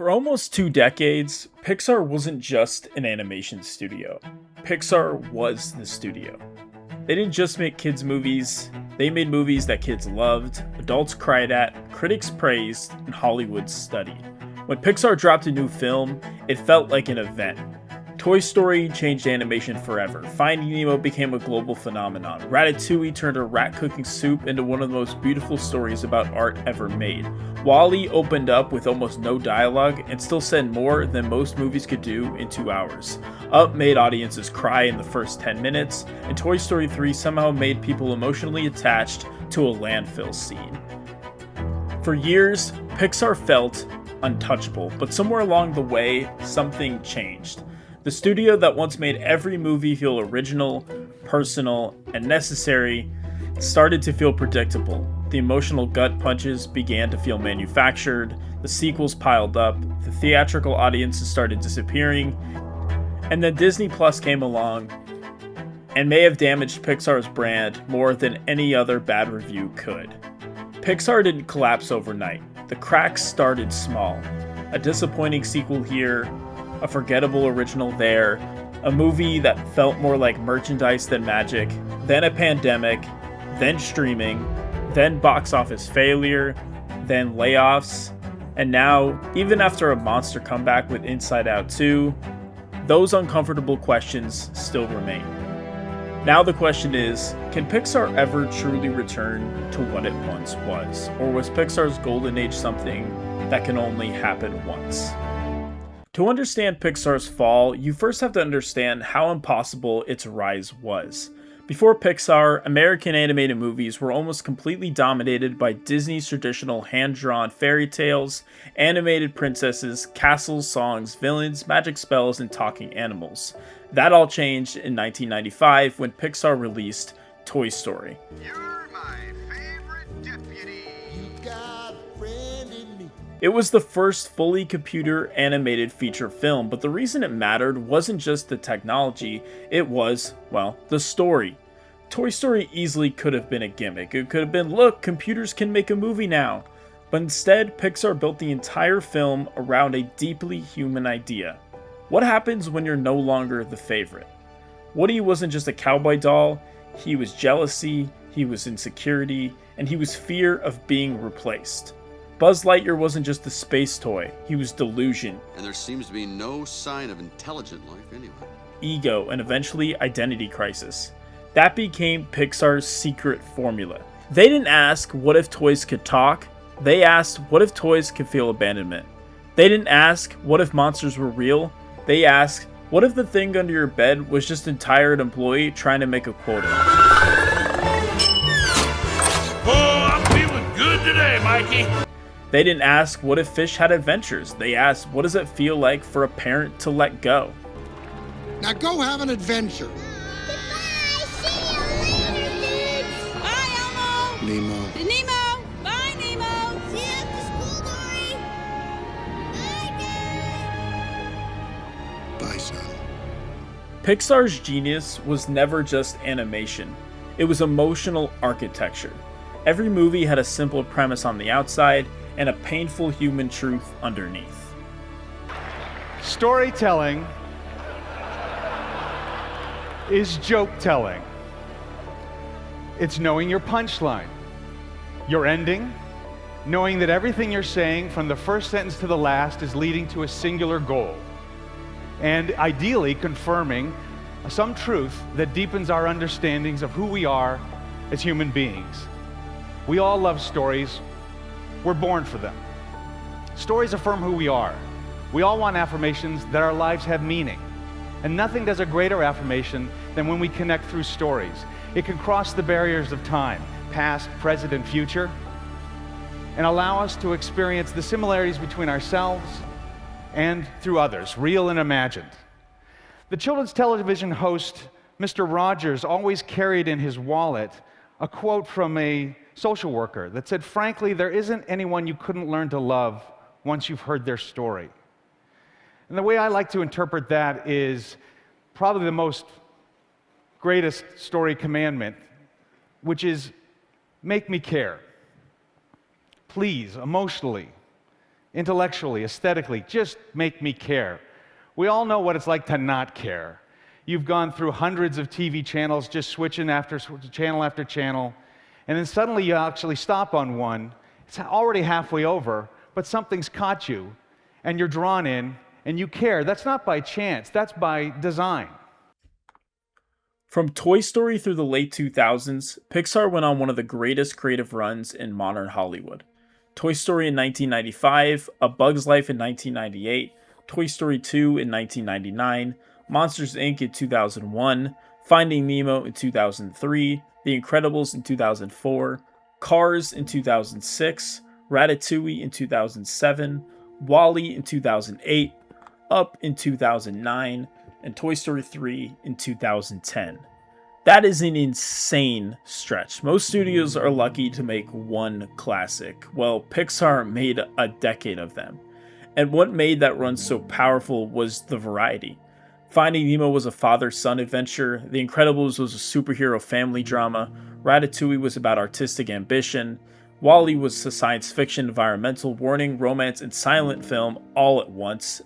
For almost 2 decades, Pixar wasn't just an animation studio. Pixar was the studio. They didn't just make kids' movies, they made movies that kids loved, adults cried at, critics praised, and Hollywood studied. When Pixar dropped a new film, it felt like an event. Toy Story changed animation forever. Finding Nemo became a global phenomenon. Ratatouille turned a rat cooking soup into one of the most beautiful stories about art ever made. WALL-E opened up with almost no dialogue and still said more than most movies could do in 2 hours. Up made audiences cry in the first 10 minutes, and Toy Story 3 somehow made people emotionally attached to a landfill scene. For years, Pixar felt untouchable, but somewhere along the way, something changed. The studio that once made every movie feel original, personal, and necessary started to feel predictable. The emotional gut punches began to feel manufactured, the sequels piled up, the theatrical audiences started disappearing, and then Disney Plus came along and may have damaged Pixar's brand more than any other bad review could. Pixar didn't collapse overnight. The cracks started small. A disappointing sequel here, a forgettable original there, a movie that felt more like merchandise than magic, then a pandemic, then streaming, then box office failure, then layoffs, and now, even after a monster comeback with Inside Out 2, those uncomfortable questions still remain. Now the question is, can Pixar ever truly return to what it once was? Or was Pixar's golden age something that can only happen once? To understand Pixar's fall, you first have to understand how impossible its rise was. Before Pixar, American animated movies were almost completely dominated by Disney's traditional hand-drawn fairy tales, animated princesses, castles, songs, villains, magic spells, and talking animals. That all changed in 1995 when Pixar released Toy Story. You're my favorite deputy. You got a friend in me. It was the first fully computer animated feature film, but the reason it mattered wasn't just the technology, it was, well, the story. Toy Story easily could have been a gimmick. It could have been, look, computers can make a movie now. But instead, Pixar built the entire film around a deeply human idea. What happens when you're no longer the favorite? Woody wasn't just a cowboy doll, he was jealousy, he was insecurity, and he was fear of being replaced. Buzz Lightyear wasn't just a space toy, he was delusion. And there seems to be no sign of intelligent life anyway. Ego, and eventually identity crisis. That became Pixar's secret formula. They didn't ask, what if toys could talk? They asked, what if toys could feel abandonment? They didn't ask, what if monsters were real? They asked, what if the thing under your bed was just a tired employee trying to make a quota? Oh, I'm feeling good today, Mikey. They didn't ask, what if fish had adventures? They asked, what does it feel like for a parent to let go? Now go have an adventure. Goodbye. See you later, kids. Bye, Elmo. Nemo. Nemo. Bye, Nemo. See you at the school, Dory. Bye, Dad. Bye, son. Pixar's genius was never just animation. It was emotional architecture. Every movie had a simple premise on the outside and a painful human truth underneath. Storytelling is joke telling. It's knowing your punchline, your ending, knowing that everything you're saying from the first sentence to the last is leading to a singular goal, and ideally confirming some truth that deepens our understandings of who we are as human beings. We all love stories. We're born for them. Stories affirm who we are. We all want affirmations that our lives have meaning. And nothing does a greater affirmation than when we connect through stories. It can cross the barriers of time, past, present, and future, and allow us to experience the similarities between ourselves and through others, real and imagined. The children's television host, Mr. Rogers, always carried in his wallet a quote from a social worker that said, frankly, there isn't anyone you couldn't learn to love once you've heard their story. And the way I like to interpret that is probably the most greatest story commandment, which is make me care. Please, emotionally, intellectually, aesthetically, just make me care. We all know what it's like to not care. You've gone through hundreds of TV channels, just switching channel after channel, and then suddenly you actually stop on one. It's already halfway over, but something's caught you, and you're drawn in, and you care. That's not by chance, that's by design. From Toy Story through the late 2000s, Pixar went on one of the greatest creative runs in modern Hollywood. Toy Story in 1995, A Bug's Life in 1998, Toy Story 2 in 1999, Monsters Inc. in 2001, Finding Nemo in 2003, The Incredibles in 2004, Cars in 2006, Ratatouille in 2007, WALL-E in 2008, Up in 2009, and Toy Story 3 in 2010. That is an insane stretch. Most studios are lucky to make one classic. Well, Pixar made a decade of them. And what made that run so powerful was the variety. Finding Nemo was a father-son adventure, The Incredibles was a superhero family drama, Ratatouille was about artistic ambition, WALL-E was a science fiction, environmental warning, romance, and silent film all at once,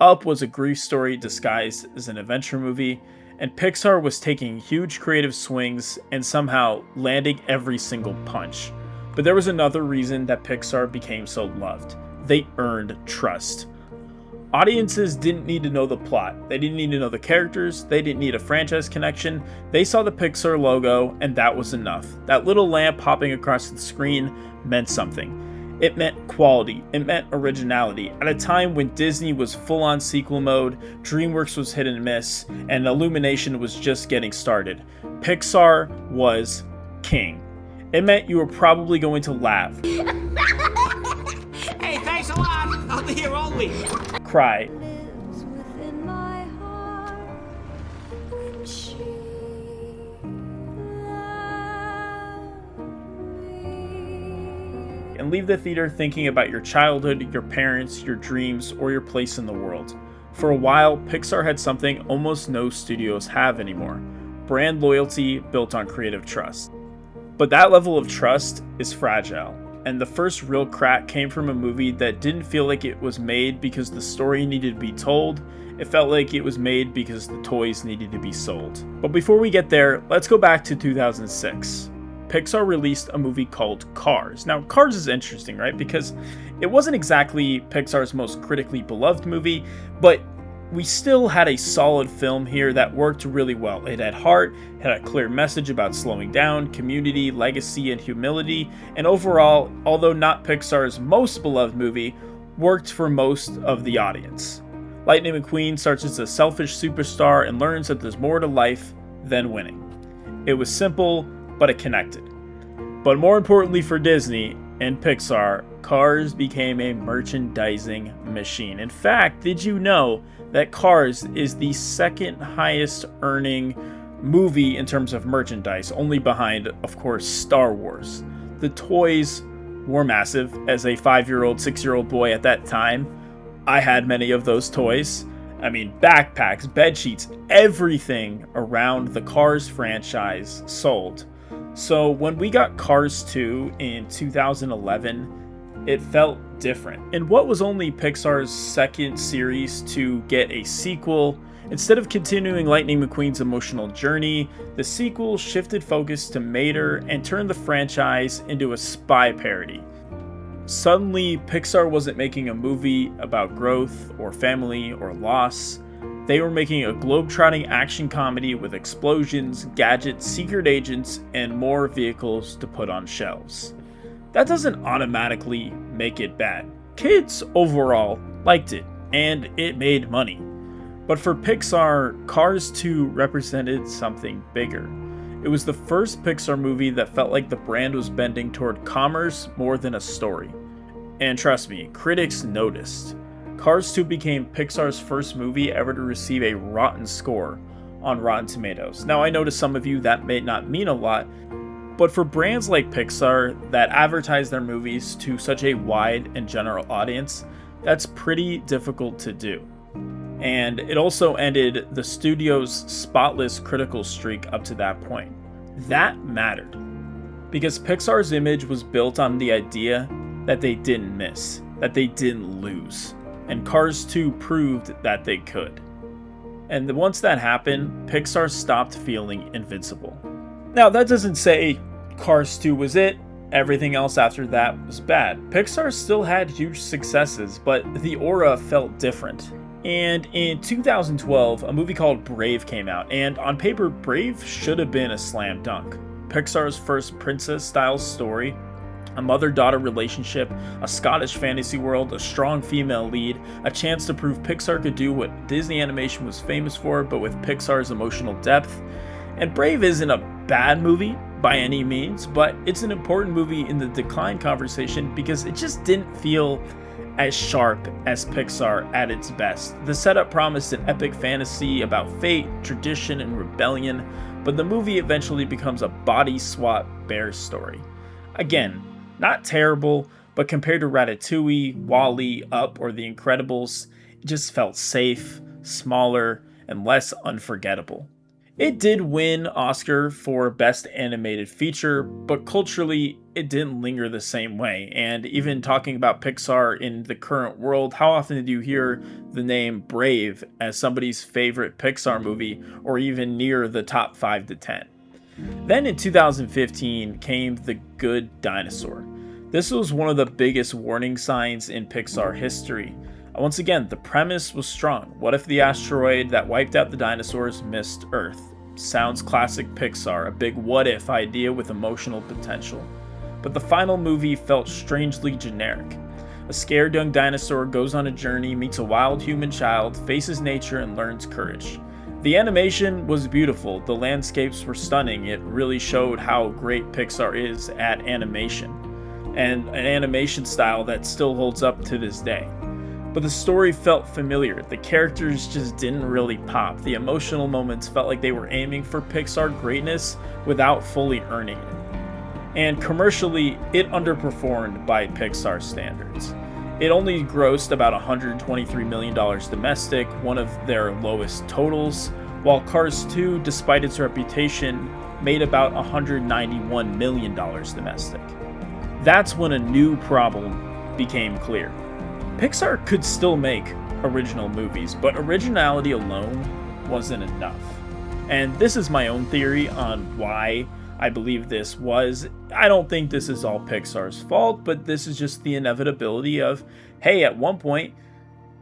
Up was a grief story disguised as an adventure movie, and Pixar was taking huge creative swings and somehow landing every single punch. But there was another reason that Pixar became so loved. They earned trust. Audiences didn't need to know the plot, they didn't need to know the characters, they didn't need a franchise connection, they saw the Pixar logo and that was enough. That little lamp hopping across the screen meant something. It meant quality, it meant originality. At a time when Disney was full-on sequel mode, DreamWorks was hit and miss, and Illumination was just getting started, Pixar was king. It meant you were probably going to laugh. Hey, thanks a lot. I'll be here all week. Cry. And leave the theater thinking about your childhood, your parents, your dreams, or your place in the world. For a while, Pixar had something almost no studios have anymore: brand loyalty built on creative trust. But that level of trust is fragile, and the first real crack came from a movie that didn't feel like it was made because the story needed to be told, it felt like it was made because the toys needed to be sold. But before we get there, let's go back to 2006. Pixar released a movie called Cars. Now, Cars is interesting, right? Because it wasn't exactly Pixar's most critically beloved movie, but we still had a solid film here that worked really well. It had heart, had a clear message about slowing down, community, legacy, and humility, and overall, although not Pixar's most beloved movie, worked for most of the audience. Lightning McQueen starts as a selfish superstar and learns that there's more to life than winning. It was simple, but it connected. But more importantly for Disney and Pixar, Cars became a merchandising machine. In fact, did you know that Cars is the second highest earning movie in terms of merchandise, only behind, of course, Star Wars? The toys were massive. As a 5-year-old, 6-year-old boy at that time, I had many of those toys. I mean, backpacks, bed sheets, everything around the Cars franchise sold. So when we got Cars 2 in 2011, it felt different. In what was only Pixar's second series to get a sequel, instead of continuing Lightning McQueen's emotional journey, the sequel shifted focus to Mater and turned the franchise into a spy parody. Suddenly, Pixar wasn't making a movie about growth or family or loss. They were making a globe-trotting action comedy with explosions, gadgets, secret agents, and more vehicles to put on shelves. That doesn't automatically make it bad. Kids overall liked it, and it made money. But for Pixar, Cars 2 represented something bigger. It was the first Pixar movie that felt like the brand was bending toward commerce more than a story. And trust me, critics noticed. Cars 2 became Pixar's first movie ever to receive a rotten score on Rotten Tomatoes. Now, I know to some of you that may not mean a lot, but for brands like Pixar that advertise their movies to such a wide and general audience, that's pretty difficult to do. And it also ended the studio's spotless critical streak up to that point. That mattered, because Pixar's image was built on the idea that they didn't miss. that they didn't lose, and Cars 2 proved that they could. And once that happened, Pixar stopped feeling invincible. Now, that doesn't say Cars 2 was it. Everything else after that was bad. Pixar still had huge successes, but the aura felt different. And in 2012, a movie called Brave came out, and on paper, Brave should have been a slam dunk. Pixar's first princess-style story, a mother-daughter relationship, a Scottish fantasy world, a strong female lead, a chance to prove Pixar could do what Disney animation was famous for, but with Pixar's emotional depth. And Brave isn't a bad movie by any means, but it's an important movie in the decline conversation because it just didn't feel as sharp as Pixar at its best. The setup promised an epic fantasy about fate, tradition, and rebellion, but the movie eventually becomes a body swap bear story. Again, not terrible, but compared to Ratatouille, WALL-E, Up, or The Incredibles, it just felt safe, smaller, and less unforgettable. It did win Oscar for Best Animated Feature, but culturally, it didn't linger the same way. And even talking about Pixar in the current world, how often do you hear the name Brave as somebody's favorite Pixar movie, or even near the top 5 to 10? Then in 2015 came The Good Dinosaur. This was one of the biggest warning signs in Pixar history. Once again, the premise was strong. What if the asteroid that wiped out the dinosaurs missed Earth? Sounds classic Pixar, a big what-if idea with emotional potential. But the final movie felt strangely generic. A scared young dinosaur goes on a journey, meets a wild human child, faces nature, and learns courage. The animation was beautiful, the landscapes were stunning, it really showed how great Pixar is at animation, and an animation style that still holds up to this day. But the story felt familiar, the characters just didn't really pop, the emotional moments felt like they were aiming for Pixar greatness without fully earning it. And commercially, it underperformed by Pixar standards. It only grossed about $123 million domestic, one of their lowest totals, while Cars 2, despite its reputation, made about $191 million domestic. That's when a new problem became clear. Pixar could still make original movies, but originality alone wasn't enough. And this is my own theory on why I believe this was. I don't think this is all Pixar's fault, but this is just the inevitability of, hey, at one point,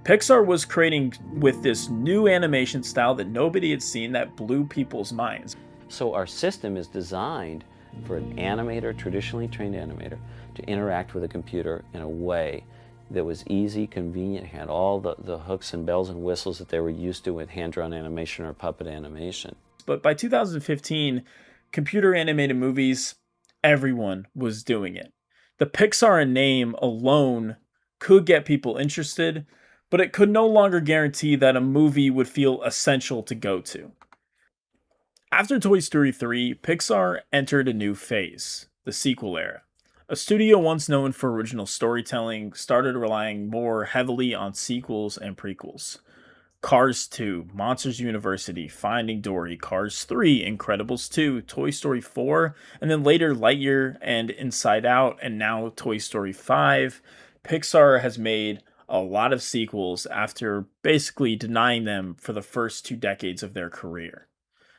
Pixar was creating with this new animation style that nobody had seen that blew people's minds. So our system is designed for an animator, traditionally trained animator, to interact with a computer in a way that was easy, convenient, had all the hooks and bells and whistles that they were used to with hand-drawn animation or puppet animation. But by 2015, computer animated movies, everyone was doing it. The Pixar name alone could get people interested, but it could no longer guarantee that a movie would feel essential to go to. After Toy Story 3, Pixar entered a new phase, the sequel era. A studio once known for original storytelling started relying more heavily on sequels and prequels. Cars 2, Monsters University, Finding Dory, Cars 3, Incredibles 2, Toy Story 4, and then later Lightyear and Inside Out, and now Toy Story 5. Pixar has made a lot of sequels after basically denying them for the first 2 decades of their career.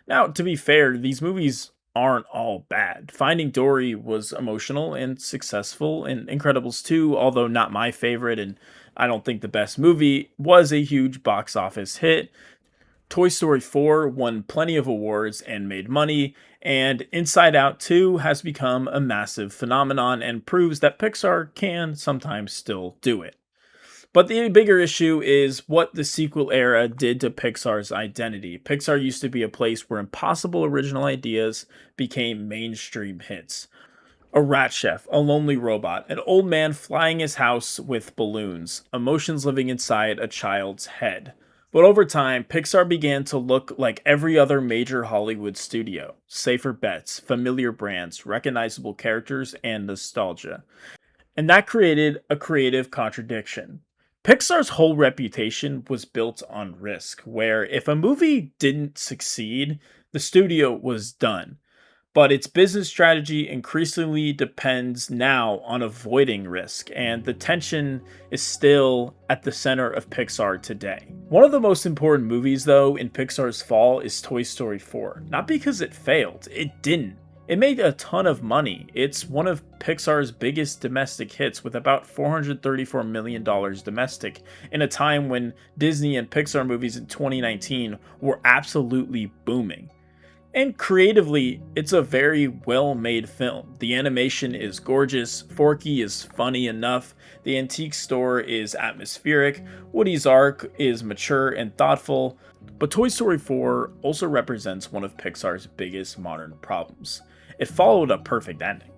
Now, to be fair, these movies aren't all bad. Finding Dory was emotional and successful, and Incredibles 2, although not my favorite and I don't think the best movie, was a huge box office hit. Toy Story 4 won plenty of awards and made money, and Inside Out 2 has become a massive phenomenon and proves that Pixar can sometimes still do it. But the bigger issue is what the sequel era did to Pixar's identity. Pixar used to be a place where impossible original ideas became mainstream hits. A rat chef, a lonely robot, an old man flying his house with balloons, emotions living inside a child's head. But over time, Pixar began to look like every other major Hollywood studio. Safer bets, familiar brands, recognizable characters, and nostalgia. And that created a creative contradiction. Pixar's whole reputation was built on risk, where if a movie didn't succeed, the studio was done. But its business strategy increasingly depends now on avoiding risk, and the tension is still at the center of Pixar today. One of the most important movies, though, in Pixar's fall is Toy Story 4. Not because it failed, it didn't. It made a ton of money. It's one of Pixar's biggest domestic hits with about $434 million domestic in a time when Disney and Pixar movies in 2019 were absolutely booming. And creatively, it's a very well-made film. The animation is gorgeous, Forky is funny enough, the antique store is atmospheric, Woody's arc is mature and thoughtful, but Toy Story 4 also represents one of Pixar's biggest modern problems. It followed a perfect ending.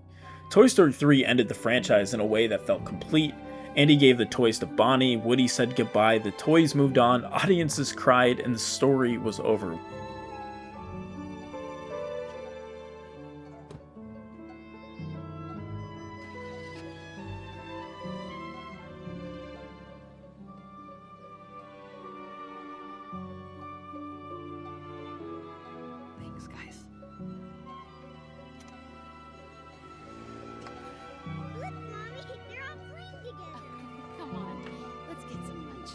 Toy Story 3 ended the franchise in a way that felt complete. Andy gave the toys to Bonnie, Woody said goodbye, the toys moved on, audiences cried, and the story was over. Look, Mommy, they're all playing together. Come on, let's get some lunch.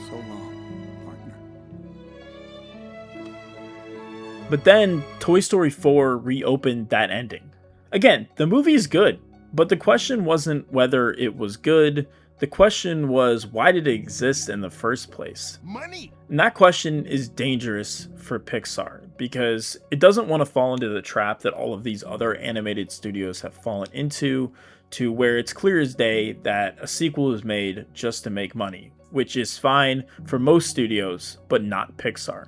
So long, partner. But then, Toy Story 4 reopened that ending. Again, the movie is good, but the question wasn't whether it was good, the question was why did it exist in the first place? Money! And that question is dangerous for Pixar, because it doesn't want to fall into the trap that all of these other animated studios have fallen into, to where it's clear as day that a sequel is made just to make money, which is fine for most studios, but not Pixar.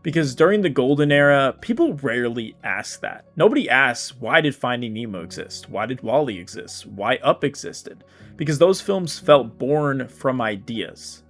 Because during the golden era, people rarely ask that. Nobody asks, why did Finding Nemo exist? Why did WALL-E exist? Why Up existed? Because those films felt born from ideas.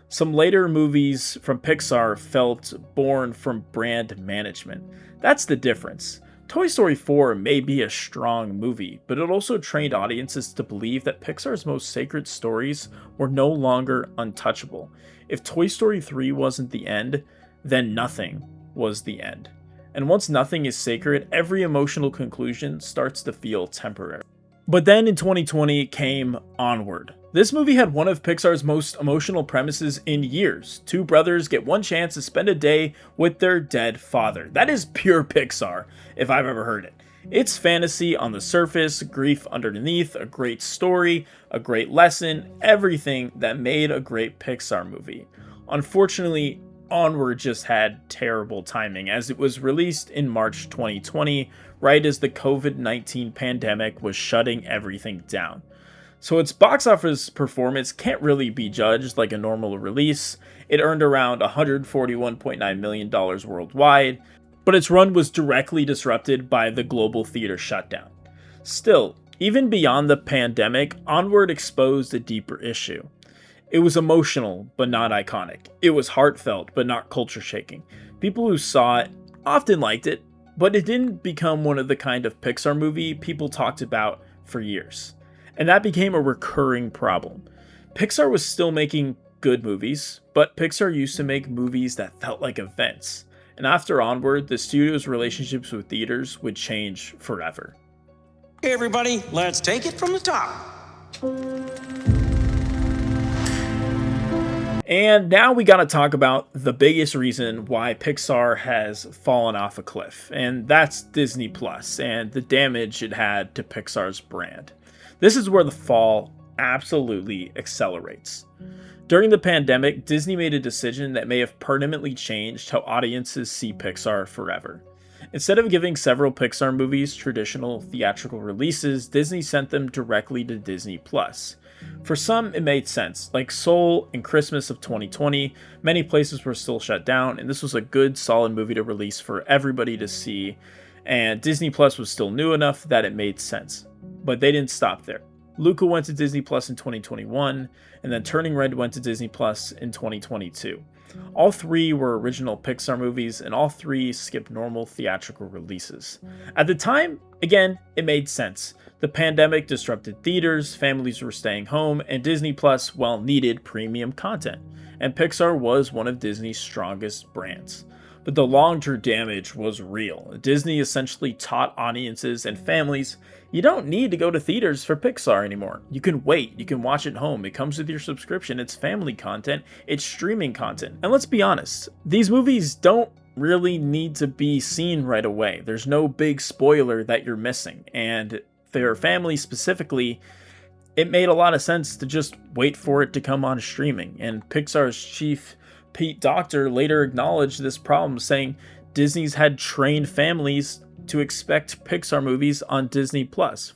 Some later movies from Pixar felt born from brand management. That's the difference. Toy Story 4 may be a strong movie, but it also trained audiences to believe that Pixar's most sacred stories were no longer untouchable. If Toy Story 3 wasn't the end, then nothing was the end. And once nothing is sacred, every emotional conclusion starts to feel temporary. But then in 2020 came Onward. This movie had one of Pixar's most emotional premises in years. Two brothers get one chance to spend a day with their dead father. That is pure Pixar, if I've ever heard it. It's fantasy on the surface, grief underneath, a great story, a great lesson, everything that made a great Pixar movie. Unfortunately, Onward just had terrible timing, as it was released in March 2020, right as the COVID-19 pandemic was shutting everything down. So its box office performance can't really be judged like a normal release. It earned around $141.9 million worldwide, but its run was directly disrupted by the global theater shutdown. Still, even beyond the pandemic, Onward exposed a deeper issue. It was emotional, but not iconic. It was heartfelt, but not culture-shaking. People who saw it often liked it, but it didn't become one of the kind of Pixar movie people talked about for years. And that became a recurring problem. Pixar was still making good movies, but Pixar used to make movies that felt like events. And after Onward, the studio's relationships with theaters would change forever. Hey everybody, let's take it from the top. And now we gotta talk about the biggest reason why Pixar has fallen off a cliff, and that's Disney Plus and the damage it had to Pixar's brand. This is where the fall absolutely accelerates. During the pandemic, Disney made a decision that may have permanently changed how audiences see Pixar forever. Instead of giving several Pixar movies traditional theatrical releases, Disney sent them directly to Disney Plus. For some, it made sense, like Soul and Christmas of 2020, many places were still shut down, and this was a good, solid movie to release for everybody to see, and Disney Plus was still new enough that it made sense. But they didn't stop there. Luca went to Disney Plus in 2021, and then Turning Red went to Disney Plus in 2022. All three were original Pixar movies, and all three skipped normal theatrical releases. At the time, again, it made sense. The pandemic disrupted theaters, families were staying home, and Disney Plus, well, needed premium content. And Pixar was one of Disney's strongest brands. But the long-term damage was real. Disney essentially taught audiences and families, you don't need to go to theaters for Pixar anymore. You can wait, you can watch at home, it comes with your subscription, it's family content, it's streaming content. And let's be honest, these movies don't really need to be seen right away. There's no big spoiler that you're missing. And for families specifically, it made a lot of sense to just wait for it to come on streaming. And Pixar's chief Pete Docter later acknowledged this problem, saying Disney's had trained families to expect Pixar movies on Disney+.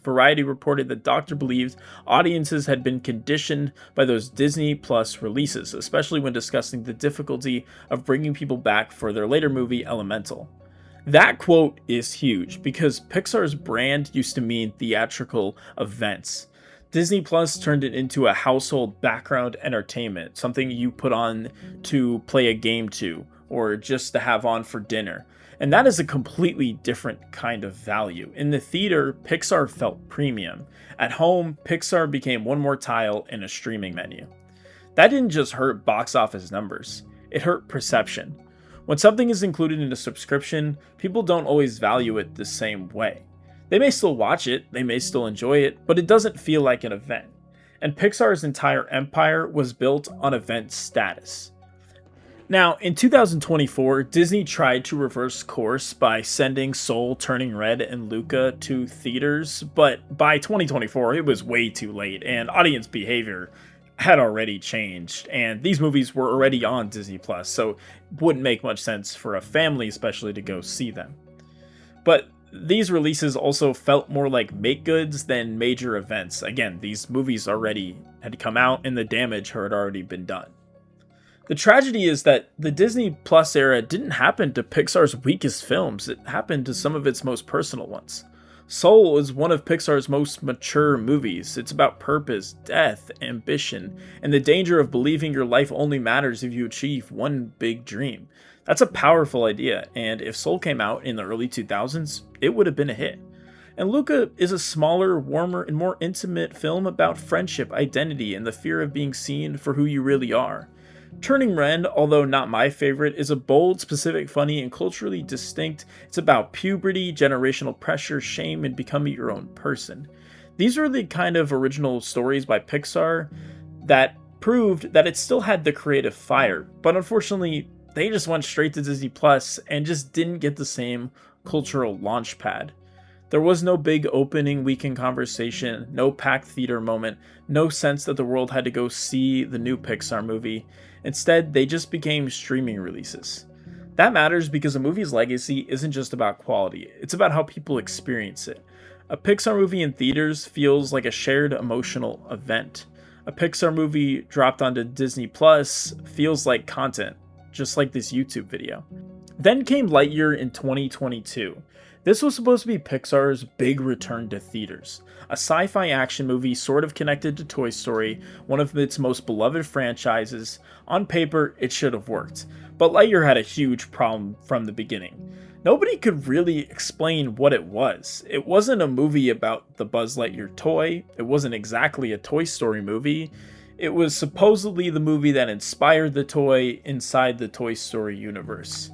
Variety reported that Docter believed audiences had been conditioned by those Disney+ releases, especially when discussing the difficulty of bringing people back for their later movie Elemental. That quote is huge because Pixar's brand used to mean theatrical events. Disney Plus turned it into a household background entertainment, something you put on to play a game to, or just to have on for dinner. And that is a completely different kind of value. In the theater, Pixar felt premium. At home, Pixar became one more tile in a streaming menu. That didn't just hurt box office numbers, it hurt perception. When something is included in a subscription, people don't always value it the same way. They may still watch it, they may still enjoy it, but it doesn't feel like an event. And Pixar's entire empire was built on event status. Now, in 2024, Disney tried to reverse course by sending Soul, Turning Red, and Luca to theaters, but by 2024, it was way too late, and audience behavior had already changed, and these movies were already on Disney+, so it wouldn't make much sense for a family especially to go see them. But these releases also felt more like make-goods than major events. Again, these movies already had come out and the damage had already been done. The tragedy is that the Disney Plus era didn't happen to Pixar's weakest films, it happened to some of its most personal ones. Soul is one of Pixar's most mature movies. It's about purpose, death, ambition, and the danger of believing your life only matters if you achieve one big dream. That's a powerful idea, and if Soul came out in the early 2000s, it would have been a hit. And Luca is a smaller, warmer, and more intimate film about friendship, identity, and the fear of being seen for who you really are. Turning Red, although not my favorite, is a bold, specific, funny, and culturally distinct. It's about puberty, generational pressure, shame, and becoming your own person. These are the kind of original stories by Pixar that proved that it still had the creative fire, but unfortunately, they just went straight to Disney Plus and just didn't get the same cultural launch pad. There was no big opening weekend conversation, no packed theater moment, no sense that the world had to go see the new Pixar movie. Instead, they just became streaming releases. That matters because a movie's legacy isn't just about quality, it's about how people experience it. A Pixar movie in theaters feels like a shared emotional event. A Pixar movie dropped onto Disney Plus feels like content, just like this YouTube video. Then came Lightyear in 2022. This was supposed to be Pixar's big return to theaters. A sci-fi action movie sort of connected to Toy Story, one of its most beloved franchises. On paper, it should have worked. But Lightyear had a huge problem from the beginning. Nobody could really explain what it was. It wasn't a movie about the Buzz Lightyear toy. It wasn't exactly a Toy Story movie. It was supposedly the movie that inspired the toy inside the Toy Story universe.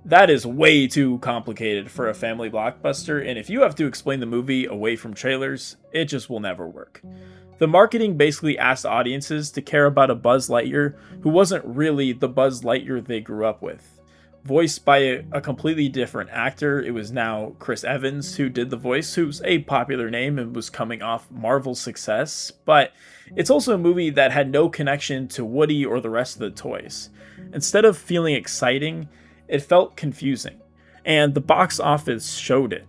That is way too complicated for a family blockbuster, and if you have to explain the movie away from trailers, it just will never work. The marketing basically asked audiences to care about a Buzz Lightyear who wasn't really the Buzz Lightyear they grew up with. Voiced by a completely different actor, it was now Chris Evans who did the voice, who's a popular name and was coming off Marvel's success, but it's also a movie that had no connection to Woody or the rest of the toys. Instead of feeling exciting, it felt confusing, and the box office showed it.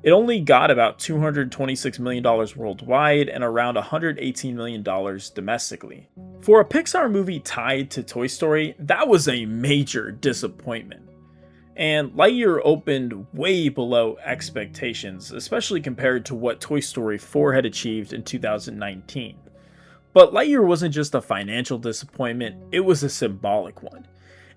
It only got about $226 million worldwide and around $118 million domestically. For a Pixar movie tied to Toy Story, that was a major disappointment. And Lightyear opened way below expectations, especially compared to what Toy Story 4 had achieved in 2019. But Lightyear wasn't just a financial disappointment, it was a symbolic one.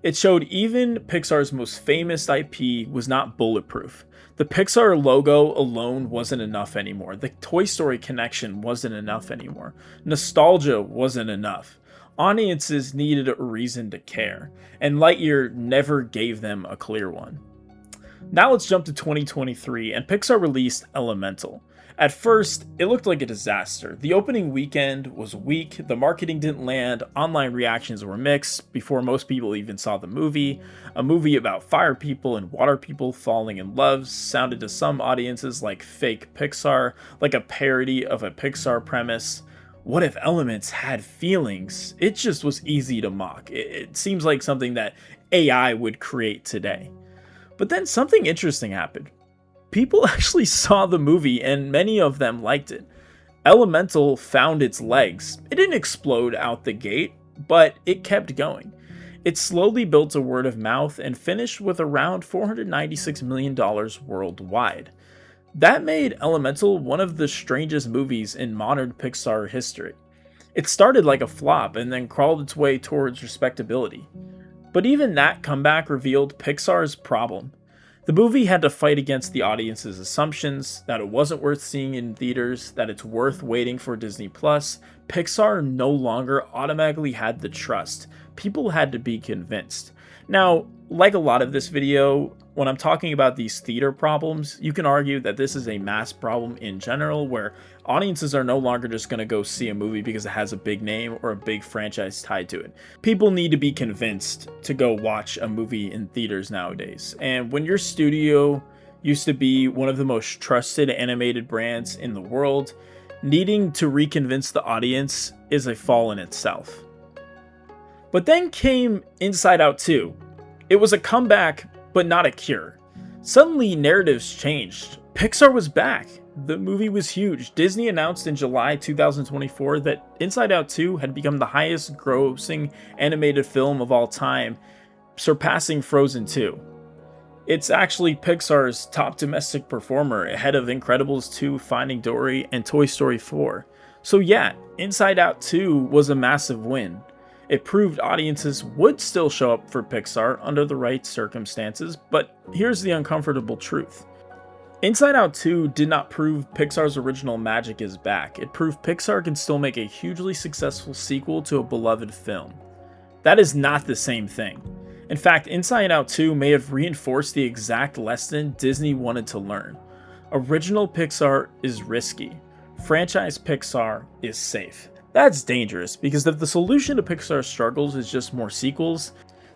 It showed even Pixar's most famous IP was not bulletproof. The Pixar logo alone wasn't enough anymore. The Toy Story connection wasn't enough anymore. Nostalgia wasn't enough. Audiences needed a reason to care, and Lightyear never gave them a clear one. Now let's jump to 2023, and Pixar released Elemental. At first, it looked like a disaster. The opening weekend was weak, the marketing didn't land, online reactions were mixed before most people even saw the movie. A movie about fire people and water people falling in love sounded to some audiences like fake Pixar, like a parody of a Pixar premise. What if elements had feelings? It just was easy to mock. It seems like something that AI would create today. But then something interesting happened. People actually saw the movie and many of them liked it. Elemental found its legs. It didn't explode out the gate, but it kept going. It slowly built a word of mouth and finished with around $496 million worldwide. That made Elemental one of the strangest movies in modern Pixar history. It started like a flop and then crawled its way towards respectability. But even that comeback revealed Pixar's problem. The movie had to fight against the audience's assumptions that it wasn't worth seeing in theaters, that it's worth waiting for Disney+. Pixar no longer automatically had the trust. People had to be convinced. Now, like a lot of this video, when I'm talking about these theater problems, you can argue that this is a mass problem in general, where audiences are no longer just going to go see a movie because it has a big name or a big franchise tied to it. People need to be convinced to go watch a movie in theaters nowadays. And when your studio used to be one of the most trusted animated brands in the world, needing to reconvince the audience is a fall in itself. But then came Inside Out 2. It was a comeback, but not a cure. Suddenly, narratives changed. Pixar was back. The movie was huge. Disney announced in July 2024 that Inside Out 2 had become the highest grossing animated film of all time, surpassing Frozen 2. It's actually Pixar's top domestic performer, ahead of Incredibles 2, Finding Dory, and Toy Story 4. So yeah, Inside Out 2 was a massive win. It proved audiences would still show up for Pixar under the right circumstances, but here's the uncomfortable truth. Inside Out 2 did not prove Pixar's original magic is back. It proved Pixar can still make a hugely successful sequel to a beloved film. That is not the same thing. In fact, Inside Out 2 may have reinforced the exact lesson Disney wanted to learn. Original Pixar is risky. Franchise Pixar is safe. That's dangerous, because if the solution to Pixar's struggles is just more sequels,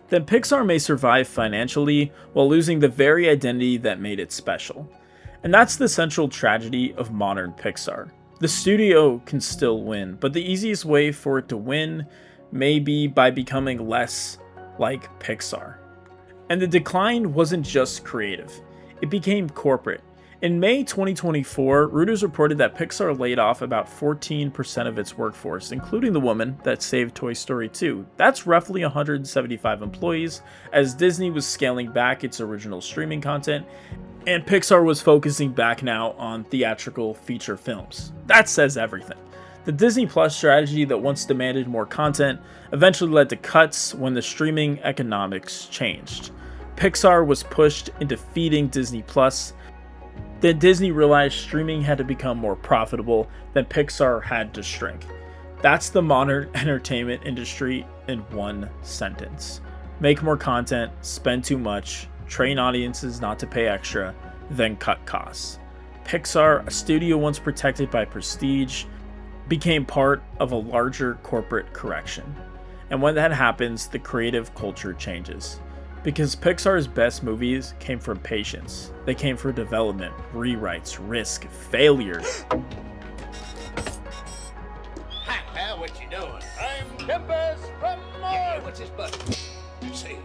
then Pixar may survive financially while losing the very identity that made it special. And that's the central tragedy of modern Pixar. The studio can still win, but the easiest way for it to win may be by becoming less like Pixar. And the decline wasn't just creative, it became corporate. In May 2024, Reuters reported that Pixar laid off about 14% of its workforce, including the woman that saved Toy Story 2. That's roughly 175 employees, as Disney was scaling back its original streaming content, and Pixar was focusing back now on theatrical feature films. That says everything. The Disney Plus strategy that once demanded more content eventually led to cuts when the streaming economics changed. Pixar was pushed into feeding Disney Plus. Then Disney realized streaming had to become more profitable, then Pixar had to shrink. That's the modern entertainment industry in one sentence. Make more content, spend too much, train audiences not to pay extra, then cut costs. Pixar, a studio once protected by prestige, became part of a larger corporate correction. And when that happens, the creative culture changes. Because Pixar's best movies came from patience. They came from development, rewrites, risk, failure. Hi, pal, what you doing? I'm Tempest from Mars. What's this button? Say,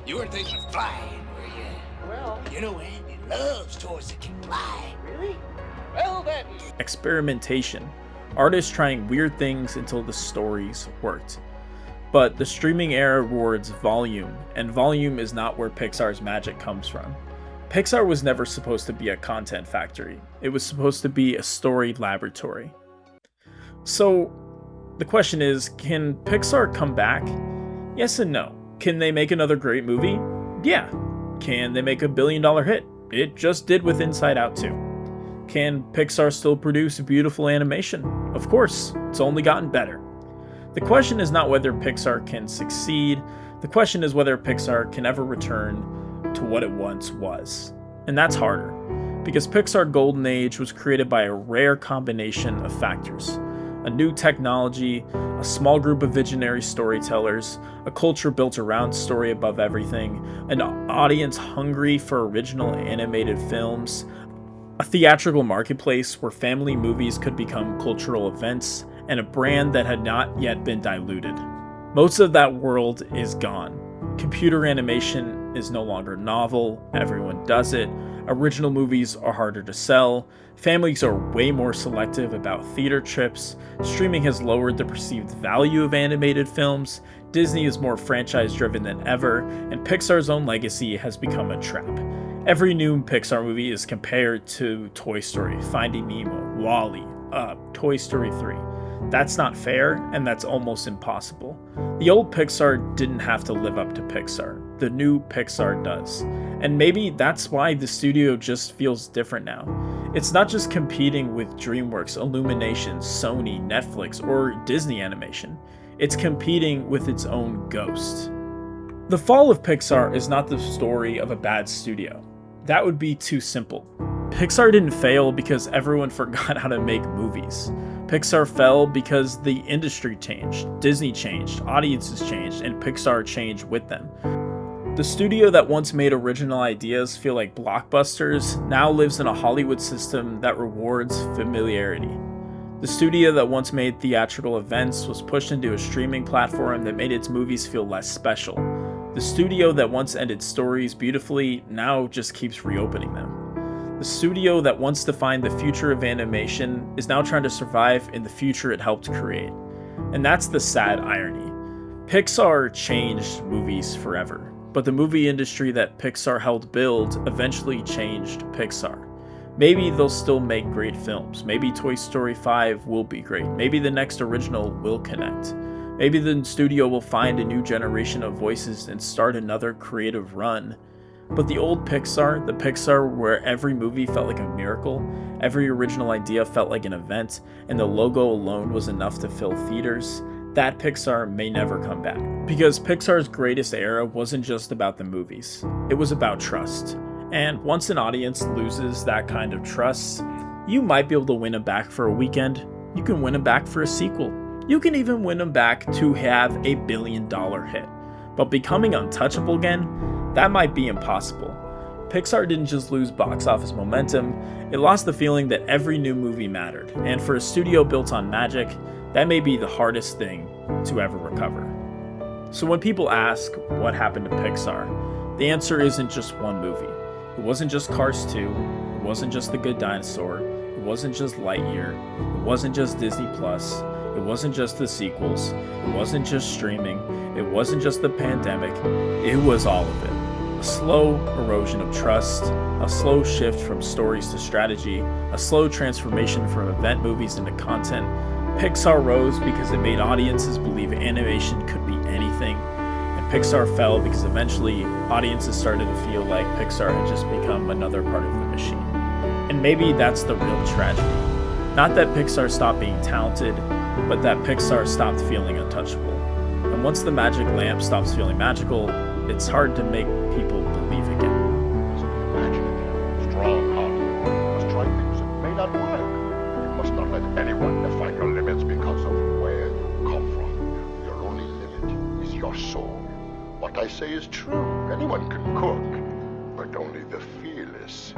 you weren't thinking of flying, were you? Well, you know Andy loves toys that can fly. Really? Well, then. Experimentation. Artists trying weird things until the stories worked. But the streaming era rewards volume, and volume is not where Pixar's magic comes from. Pixar was never supposed to be a content factory. It was supposed to be a story laboratory. So, the question is, can Pixar come back? Yes and no. Can they make another great movie? Yeah. Can they make a billion-dollar hit? It just did with Inside Out 2. Can Pixar still produce beautiful animation? Of course, it's only gotten better. The question is not whether Pixar can succeed, the question is whether Pixar can ever return to what it once was. And that's harder, because Pixar Golden Age was created by a rare combination of factors. A new technology, a small group of visionary storytellers, a culture built around story above everything, an audience hungry for original animated films, a theatrical marketplace where family movies could become cultural events, and a brand that had not yet been diluted. Most of that world is gone. Computer animation is no longer novel, everyone does it, original movies are harder to sell, families are way more selective about theater trips, streaming has lowered the perceived value of animated films, Disney is more franchise-driven than ever, and Pixar's own legacy has become a trap. Every new Pixar movie is compared to Toy Story, Finding Nemo, WALL-E, Up, Toy Story 3. That's not fair, and that's almost impossible. The old Pixar didn't have to live up to Pixar. The new Pixar does. And maybe that's why the studio just feels different now. It's not just competing with DreamWorks, Illumination, Sony, Netflix, or Disney Animation. It's competing with its own ghost. The fall of Pixar is not the story of a bad studio. That would be too simple. Pixar didn't fail because everyone forgot how to make movies. Pixar fell because the industry changed, Disney changed, audiences changed, and Pixar changed with them. The studio that once made original ideas feel like blockbusters now lives in a Hollywood system that rewards familiarity. The studio that once made theatrical events was pushed into a streaming platform that made its movies feel less special. The studio that once ended stories beautifully now just keeps reopening them. The studio that once defined the future of animation is now trying to survive in the future it helped create. And that's the sad irony. Pixar changed movies forever, but the movie industry that Pixar helped build eventually changed Pixar. Maybe they'll still make great films. Maybe Toy Story 5 will be great. Maybe the next original will connect. Maybe the studio will find a new generation of voices and start another creative run. But the old Pixar, the Pixar where every movie felt like a miracle, every original idea felt like an event, and the logo alone was enough to fill theaters, that Pixar may never come back. Because Pixar's greatest era wasn't just about the movies, it was about trust. And once an audience loses that kind of trust, you might be able to win them back for a weekend, you can win them back for a sequel, you can even win them back to have a billion-dollar hit. But becoming untouchable again, that might be impossible. Pixar didn't just lose box office momentum, it lost the feeling that every new movie mattered, and for a studio built on magic, that may be the hardest thing to ever recover. So when people ask what happened to Pixar, the answer isn't just one movie. It wasn't just Cars 2, it wasn't just The Good Dinosaur, it wasn't just Lightyear, it wasn't just Disney Plus, it wasn't just the sequels, it wasn't just streaming, it wasn't just the pandemic, it was all of it. A slow erosion of trust, a slow shift from stories to strategy, a slow transformation from event movies into content. Pixar rose because it made audiences believe animation could be anything, and Pixar fell because eventually audiences started to feel like Pixar had just become another part of the machine. And maybe that's the real tragedy. Not that Pixar stopped being talented, but that Pixar stopped feeling untouchable. And once the magic lamp stops feeling magical, it's hard to make people believe again. Imaginative, strong-hearted, must try things that may not work. You must not let anyone define your limits because of where you come from. Your only limit is your soul. What I say is true. Anyone can cook, but only the fearless